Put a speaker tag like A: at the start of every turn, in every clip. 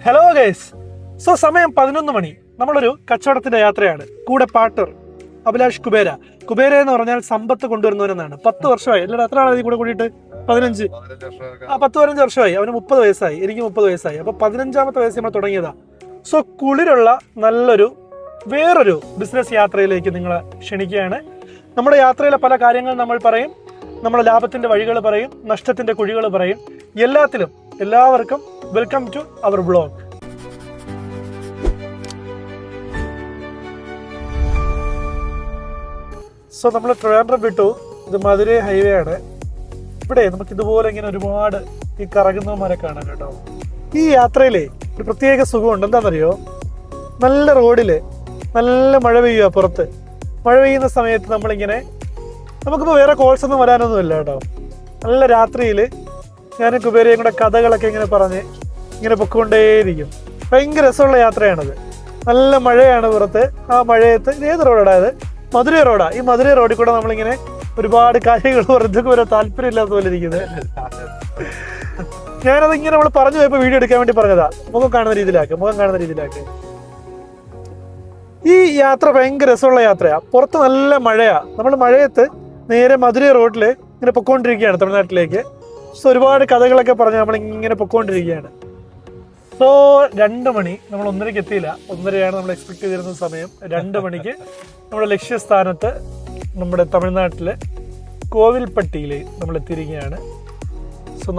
A: Hello guys. സമയം 11 മണി. നമ്മളൊരു കച്ചവടത്തിന്റെ യാത്രയാണ്. കൂടെ പാർട്ണർ അഭിലാഷ് കുബേര. കുബേര എന്ന് പറഞ്ഞാൽ സമ്പത്ത് കൊണ്ടുവരുന്നവരെന്നാണ്. 10 വർഷമായി അല്ല, എത്ര ആളാണ് കൂടെ കൂടിയിട്ട്? 15. 10-15 വർഷമായി. അവന് 30 വയസ്സായി, എനിക്ക് 30 വയസ്സായി. അപ്പൊ 15ാമത്തെ വയസ്സ് നമ്മൾ തുടങ്ങിയതാ. കുളിരുള്ള വേറൊരു ബിസിനസ് യാത്രയിലേക്ക് നിങ്ങളെ ക്ഷണിക്കുകയാണ്. നമ്മുടെ യാത്രയിലെ പല കാര്യങ്ങൾ നമ്മൾ പറയും. നമ്മുടെ ലാഭത്തിന്റെ വഴികൾ പറയും, നഷ്ടത്തിന്റെ കുഴികൾ പറയും. എല്ലാവർക്കും വെൽക്കം ടു അവർ വ്ളോഗ്. നമ്മൾ ട്രിവാൻഡ്രം വിട്ടു. ഇത് മധുരൈ ഹൈവേ ആണ്. ഇവിടെ നമുക്ക് ഇതുപോലെ ഇങ്ങനെ ഒരുപാട് ഈ കറങ്ങുന്നവന്മാരെ കാണാൻ കേട്ടോ. ഈ യാത്രയിലെ ഒരു പ്രത്യേക സുഖമുണ്ട്. എന്താണെന്നറിയോ? നല്ല റോഡില് നല്ല മഴ പെയ്യുക. പുറത്ത് മഴ പെയ്യുന്ന സമയത്ത് നമുക്കിപ്പോൾ വേറെ കോൾസ് ഒന്നും വരാനൊന്നുമില്ല കേട്ടോ. നല്ല രാത്രിയിൽ ഞാനും കുബേരയും കൂടെ കഥകളൊക്കെ ഇങ്ങനെ പറഞ്ഞ് ഇങ്ങനെ പൊക്കൊണ്ടേയിരിക്കും. ഭയങ്കര രസമുള്ള യാത്രയാണത്. നല്ല മഴയാണ് പുറത്ത്. ആ മഴയത്ത് ഏത് റോഡാണ്? അത് മധുരൈ റോഡാ. ഈ മധുരൈ റോഡിൽ കൂടെ നമ്മളിങ്ങനെ ഒരുപാട് കാര്യങ്ങൾ പറഞ്ഞൊക്കെ വരെ താല്പര്യമില്ലാത്ത പോലെ ഇരിക്കുന്നത്. ഞാനത് ഇങ്ങനെ നമ്മൾ പറഞ്ഞു പോയപ്പോൾ വീഡിയോ എടുക്കാൻ വേണ്ടി പറഞ്ഞതാ. മുഖം കാണുന്ന രീതിയിലാക്ക്. ഈ യാത്ര ഭയങ്കര രസമുള്ള യാത്രയാ. പുറത്ത് നല്ല മഴയാ. നമ്മൾ മഴയത്ത് നേരെ മധുരൈ റോഡിൽ ഇങ്ങനെ പൊക്കോണ്ടിരിക്കുകയാണ് തമിഴ്നാട്ടിലേക്ക്. ഒരുപാട് കഥകളൊക്കെ പറഞ്ഞ് നമ്മളിങ്ങനെ പൊക്കോണ്ടിരിക്കുകയാണ്. 2 മണി. നമ്മൾ 1:30 എത്തിയില്ല. 1:30 നമ്മൾ എക്സ്പെക്ട് ചെയ്തിരുന്ന സമയം. 2 മണിക്ക് നമ്മുടെ ലക്ഷ്യസ്ഥാനത്ത് നമ്മുടെ തമിഴ്നാട്ടിലെ കോവിൽപ്പട്ടിയിൽ നമ്മൾ എത്തിയിരിക്കുകയാണ്.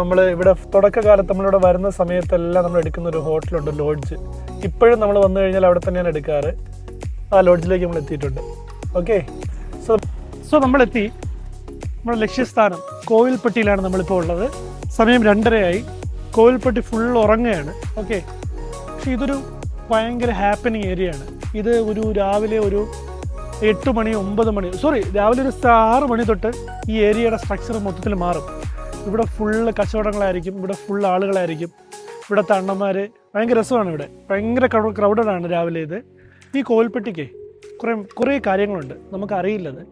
A: നമ്മൾ ഇവിടെ തുടക്കകാലത്ത് നമ്മളിവിടെ വരുന്ന സമയത്തെല്ലാം നമ്മൾ എടുക്കുന്ന ഒരു ഹോട്ടലുണ്ട്, ലോഡ്ജ്. ഇപ്പോഴും നമ്മൾ വന്നു കഴിഞ്ഞാൽ അവിടെ തന്നെയാണ് എടുക്കാറ്. ആ ലോഡ്ജിലേക്ക് നമ്മൾ എത്തിയിട്ടുണ്ട്. ഓക്കെ. നമ്മളെത്തി. നമ്മുടെ ലക്ഷ്യസ്ഥാനം കോവിൽപ്പട്ടിയിലാണ് നമ്മളിപ്പോൾ ഉള്ളത്. സമയം 2:30 കോവിൽപ്പട്ടി ഫുൾ ഉറങ്ങുകയാണ്. ഓക്കെ. പക്ഷെ ഇതൊരു ഭയങ്കര ഹാപ്പനിങ് ഏരിയ ആണ്. ഇത് രാവിലെ 8 മണി 9 മണി രാവിലെ 6 മണി തൊട്ട് ഈ ഏരിയയുടെ സ്ട്രക്ചർ മൊത്തത്തിൽ മാറും. ഇവിടെ ഫുള്ള് കച്ചവടങ്ങളായിരിക്കും, ഇവിടെ ഫുൾ ആളുകളായിരിക്കും. ഇവിടുത്തെ അണ്ണന്മാർ ഭയങ്കര രസമാണ്. ഇവിടെ ഭയങ്കര ക്രൗഡഡാണ് രാവിലെ. ഇത് ഈ കോവിൽപ്പട്ടിക്ക് കുറേ കാര്യങ്ങളുണ്ട് നമുക്കറിയില്ലത്.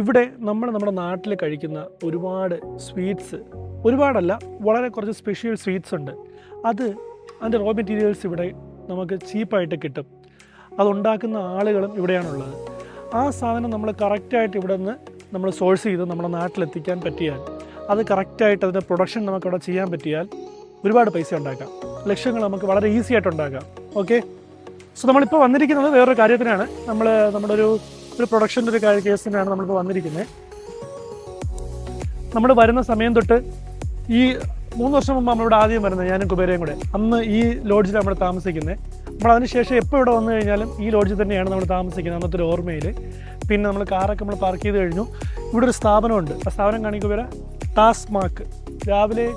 A: ഇവിടെ നമ്മുടെ നാട്ടിൽ കഴിക്കുന്ന ഒരുപാട് സ്വീറ്റ്സ്, ഒരുപാടല്ല, വളരെ കുറച്ച് സ്പെഷ്യൽ സ്വീറ്റ്സ് ഉണ്ട്. അതിൻ്റെ റോ മെറ്റീരിയൽസ് ഇവിടെ നമുക്ക് ചീപ്പായിട്ട് കിട്ടും. അതുണ്ടാക്കുന്ന ആളുകളും ഇവിടെയാണുള്ളത്. ആ സാധനം നമ്മൾ കറക്റ്റായിട്ട് ഇവിടെ നിന്ന് നമ്മൾ സോഴ്സ് ചെയ്ത് നമ്മുടെ നാട്ടിലെത്തിക്കാൻ പറ്റിയാൽ, അത് കറക്റ്റായിട്ട് അതിൻ്റെ പ്രൊഡക്ഷൻ നമുക്കവിടെ ചെയ്യാൻ പറ്റിയാൽ ഒരുപാട് പൈസ ഉണ്ടാക്കാം. ലക്ഷങ്ങൾ നമുക്ക് വളരെ ഈസി ആയിട്ട് ഉണ്ടാക്കാം. ഓക്കെ. നമ്മളിപ്പോൾ വന്നിരിക്കുന്നത് വേറൊരു കാര്യത്തിനാണ്. നമ്മുടെ ഒരു പ്രൊഡക്ഷൻ്റെ ഒരു കേസിനാണ് നമ്മളിപ്പോൾ വന്നിരിക്കുന്നത്. നമ്മൾ വരുന്ന സമയം തൊട്ട് ഈ 3 വർഷം മുമ്പ് നമ്മളിവിടെ ആദ്യം വരുന്നത്, ഞാനും കുബേരയും കൂടെ. അന്ന് ഈ ലോഡ്ജിൽ നമ്മൾ താമസിക്കുന്നത്. അതിനുശേഷം എപ്പോൾ ഇവിടെ വന്നു കഴിഞ്ഞാലും ഈ ലോഡ്ജിൽ തന്നെയാണ് നമ്മൾ താമസിക്കുന്നത്, അന്നത്തെ ഒരു ഓർമ്മയിൽ. പിന്നെ നമ്മൾ കാറൊക്കെ നമ്മൾ പാർക്ക് ചെയ്ത് കഴിഞ്ഞു. ഇവിടെ ഒരു സ്ഥാപനമുണ്ട്. ആ സ്ഥാപനം കാണിക്കുക വരെ ടാസ്മാക്ക്. രാവിലെ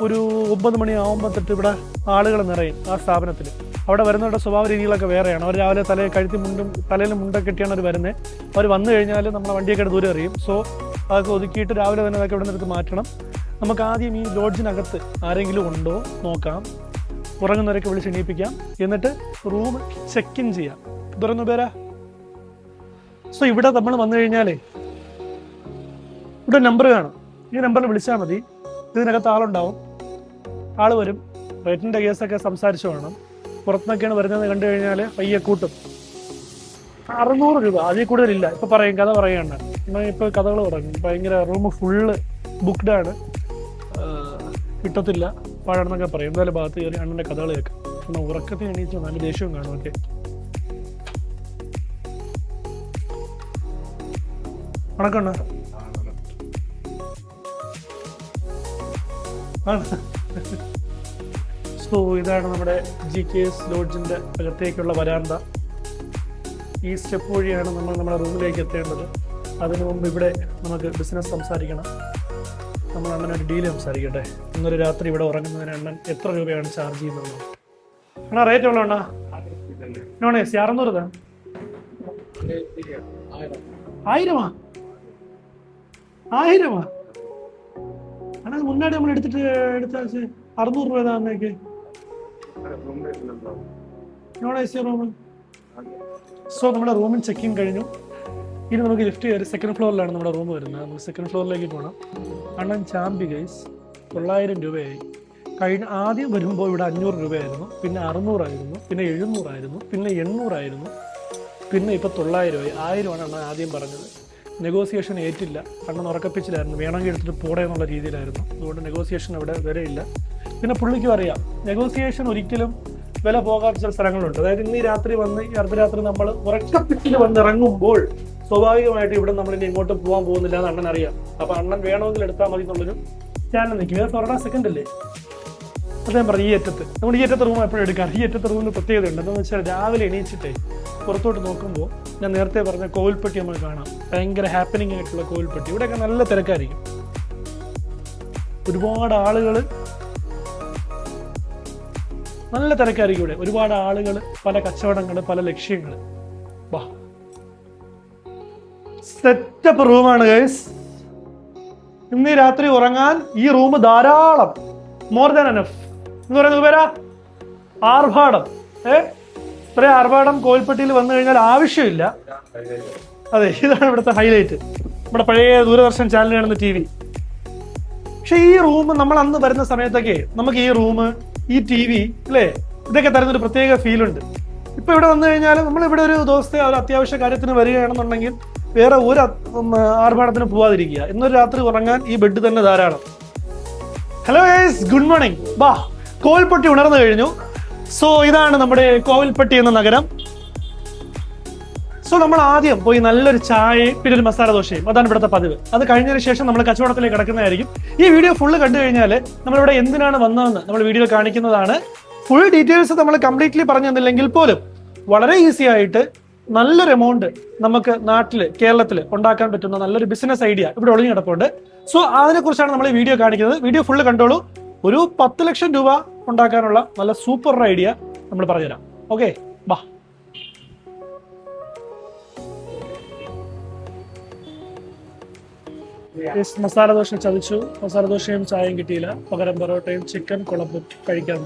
A: 9 മണിയാകുമ്പോൾ തൊട്ട് ഇവിടെ ആളുകൾ നിറയും ആ സ്ഥാപനത്തിൽ. അവിടെ വരുന്നവരുടെ സ്വഭാവ രീതികളൊക്കെ വേറെയാണ്. അവർ രാവിലെ തലയിൽ മുണ്ടൊക്കെ കെട്ടിയാണ് അവർ വരുന്നത്. അവർ വന്നു കഴിഞ്ഞാൽ നമ്മളെ വണ്ടിയൊക്കെ ദൂരെ എറിയും. അതൊക്കെ ഒതുക്കിയിട്ട് രാവിലെ തന്നെ അതൊക്കെ ഇവിടെ നിന്ന് മാറ്റണം. നമുക്ക് ആദ്യം ഈ ലോഡ്ജിനകത്ത് ആരെങ്കിലും ഉണ്ടോ നോക്കാം. ഉറങ്ങുന്നവരൊക്കെ വിളിച്ച് എണീപ്പിക്കാം. എന്നിട്ട് റൂം ചെക്ക് ഇൻ ചെയ്യാം. തുറന്നു പേരാ. ഇവിടെ നമ്മൾ വന്നു കഴിഞ്ഞാലേ ഇവിടെ നമ്പർ കാണും. ഈ നമ്പറിൽ വിളിച്ചാൽ മതി. ഇതിനകത്ത് ആളുണ്ടാവും. ആൾ വരും. റേറ്റിൻ്റെ കേസൊക്കെ സംസാരിച്ചു വേണം. പുറത്തുനിന്നൊക്കെയാണ് വരുന്നത് കണ്ടു കഴിഞ്ഞാൽ പയ്യെ കൂട്ടും. 600 രൂപ, അതിൽ കൂടുതലില്ല. ഇപ്പം പറയും, കഥ പറയുകയാണ്. ഇപ്പോൾ കഥകൾ തുടങ്ങും. ഭയങ്കര റൂം ഫുള്ള് ബുക്ക്ഡാണ്, കിട്ടത്തില്ല, പാടാണെന്നൊക്കെ പറയും. എന്തായാലും ഭാഗത്ത് കയറി അണ്ണൻ്റെ കഥകൾ കേൾക്കാം. എന്നാൽ ഉറക്കത്തിൽ എണീച്ചു നല്ല ദേഷ്യവും കാണും. ഓക്കെ. വണക്കണ്ണ. ഇതാണ് നമ്മുടെ GKS ലോഡ്ജിൻ്റെ അകത്തേക്കുള്ള വരാന്ത. ഈ സ്റ്റെപ്പ് വഴിയാണ് നമ്മൾ നമ്മുടെ റൂമിലേക്ക് എത്തേണ്ടത്. അതിനു മുമ്പ് ഇവിടെ നമുക്ക് ബിസിനസ് സംസാരിക്കണം. നമ്മൾ അണ്ണൻ ഒരു ഡീല് സംസാരിക്കട്ടെ. ഇന്നൊരു രാത്രി ഇവിടെ ഉറങ്ങുന്നതിന് അണ്ണൻ എത്ര രൂപയാണ് ചാർജ് ചെയ്യുന്നത്? അണ്ണാ റേറ്റ് ഉള്ളൂ അണ്ണാ? നോൺ AC 600 தான். 1000 அண்ணா முன்னாடி நம்ம எடுத்தாச்சு 600 ரூபாய் தான் அன்னைக்கு. Non AC room. നമ്മുടെ റൂമിൽ ചെക്ക് ഇൻ കഴിഞ്ഞു. ഇനി നമുക്ക് ലിഫ്റ്റ് കയറി 2nd ഫ്ലോറിലാണ് നമ്മുടെ റൂം വരുന്നത്. നമുക്ക് 2nd ഫ്ലോറിലേക്ക് പോകണം. അണ്ണൻ ചാമ്പി ഗൈസ്. 900 രൂപയായി. ആദ്യം വരുമ്പോൾ ഇവിടെ 500 രൂപയായിരുന്നു, പിന്നെ 600 ആയിരുന്നു, പിന്നെ 700 ആയിരുന്നു, പിന്നെ 800 ആയിരുന്നു, പിന്നെ ഇപ്പോൾ 900 ആയി. 1000 അണ്ണൻ ആദ്യം പറഞ്ഞത്. നെഗോസിയേഷൻ ഏറ്റില്ല, അണ്ണൻ ഉറക്കപ്പിച്ചിലായിരുന്നു, വേണമെങ്കിൽ എടുത്തിട്ട് പോടെ എന്നുള്ള രീതിയിലായിരുന്നു. അതുകൊണ്ട് നെഗോസിയേഷൻ അവിടെ വരെയില്ല. പിന്നെ പുള്ളിക്കും അറിയാം നെഗോസിയേഷൻ ഒരിക്കലും വില പോകാത്ത ചില സ്ഥലങ്ങളുണ്ട്. അതായത് ഇന്ന് ഈ രാത്രി വന്ന് ഈ അർദ്ധരാത്രി നമ്മൾ ഉറക്കപ്പിച്ചിൽ വന്നിറങ്ങുമ്പോൾ സ്വാഭാവികമായിട്ട് ഇവിടെ നമ്മൾ ഇനി ഇങ്ങോട്ട് പോകാൻ പോകുന്നില്ല എന്ന് അണ്ണൻ അറിയാം. അപ്പൊ അണ്ണൻ വേണമെങ്കിൽ എടുത്താൽ മതി എന്നുള്ളൊരു ചാനൽ നിൽക്കും. വേറെ 12 സെക്കൻഡ് അല്ലേ അദ്ദേഹം പറഞ്ഞു. ഈ അറ്റത്ത് നമ്മൾ ഈ അറ്റത്തെ റൂം എപ്പോഴും എടുക്കാം. ഈ അറ്റത്തെ റൂമിന് പ്രത്യേകത ഉണ്ട്. എന്താണെന്ന് വെച്ചാൽ രാവിലെ എണീച്ചിട്ടേ പുറത്തോട്ട് നോക്കുമ്പോൾ ഞാൻ നേരത്തെ പറഞ്ഞ കോവിൽപ്പെട്ടി നമ്മൾ കാണാം. ഭയങ്കര ഹാപ്പനിങ് ആയിട്ടുള്ള കോവിൽപ്പെട്ടി. ഇവിടെയൊക്കെ നല്ല തിരക്കായിരിക്കും. ഒരുപാട് ആളുകൾ, നല്ല തിരക്കായിരിക്കും ഇവിടെ. ഒരുപാട് ആളുകൾ, പല കച്ചവടങ്ങൾ, പല ലക്ഷ്യങ്ങൾ. വാ, സെറ്റപ്പ് റൂമാണ് ഗൈസ്. ഇന്ന് രാത്രി ഉറങ്ങാൻ ഈ റൂം ധാരാളം, മോർ ദാൻ എനഫ് എന്ന് പറയുന്നത് പേരാ ആർഭാടം. ഇത്രയും ആർഭാടം കോവിൽപ്പെട്ടിയിൽ വന്നു കഴിഞ്ഞാൽ ആവശ്യമില്ല. അതെ, ഇതാണ് ഇവിടുത്തെ ഹൈലൈറ്റ്. നമ്മുടെ പഴയ ദൂരദർശൻ ചാനൽ കാണുന്ന TV. പക്ഷെ ഈ റൂം നമ്മൾ അന്ന് വരുന്ന സമയത്തൊക്കെ നമുക്ക് ഈ റൂം, ഈ TV അല്ലേ, ഇതൊക്കെ തരുന്നൊരു പ്രത്യേക ഫീലുണ്ട്. ഇപ്പൊ ഇവിടെ വന്നു കഴിഞ്ഞാൽ നമ്മൾ ഇവിടെ ഒരു ദിവസത്തെ ഒരു അത്യാവശ്യ കാര്യത്തിന് വരികയാണെന്നുണ്ടെങ്കിൽ വേറെ ഒരു ആർഭാടത്തിന് പോവാതിരിക്കുക. ഇന്നൊരു രാത്രി ഉറങ്ങാൻ ഈ ബെഡ് തന്നെ ധാരാളം. Hello guys, good morning. ബാ, കോവിൽപ്പെട്ടി ഉണർന്നു കഴിഞ്ഞു. സോ ഇതാണ് നമ്മുടെ കോവിൽപ്പെട്ടി എന്ന നഗരം. സോ നമ്മൾ ആദ്യം പോയി നല്ലൊരു ചായയും പിന്നെ ഒരു മസാല ദോശയും, അതാണ് ഇവിടുത്തെ പതിവ്. അത് കഴിഞ്ഞതിന് ശേഷം നമ്മൾ കച്ചവടത്തിലേക്ക് കിടക്കുന്നതായിരിക്കും. ഈ വീഡിയോ ഫുള്ള് കണ്ടു കഴിഞ്ഞാൽ നമ്മളിവിടെ എന്തിനാണ് വന്നതെന്ന് നമ്മൾ വീഡിയോ കാണിക്കുന്നതാണ്. ഫുൾ ഡീറ്റെയിൽസ് നമ്മൾ കംപ്ലീറ്റ്ലി പറഞ്ഞു തന്നില്ലെങ്കിൽ പോലും വളരെ ഈസി ആയിട്ട് നല്ലൊരു എമൗണ്ട് നമുക്ക് നാട്ടിൽ, കേരളത്തിൽ ഉണ്ടാക്കാൻ പറ്റുന്ന നല്ലൊരു ബിസിനസ് ഐഡിയ ഇവിടെ ഒളിഞ്ഞു കിടപ്പുണ്ട്. സോ അതിനെക്കുറിച്ചാണ് നമ്മൾ ഈ വീഡിയോ കാണിക്കുന്നത്. വീഡിയോ ഫുള്ള് കണ്ടോളൂ. ഒരു 10 ലക്ഷം രൂപ ഉണ്ടാക്കാനുള്ള നല്ല സൂപ്പർ ഐഡിയ നമ്മൾ പറഞ്ഞുതരാം. ഓക്കെ, ബാ. മസാല ദോശ ചതിച്ചു. മസാല ദോശയും ചായയും കിട്ടിയില്ല. പകരം പൊറോട്ടയും ചിക്കൻ കുളമ്പും കഴിക്കാൻ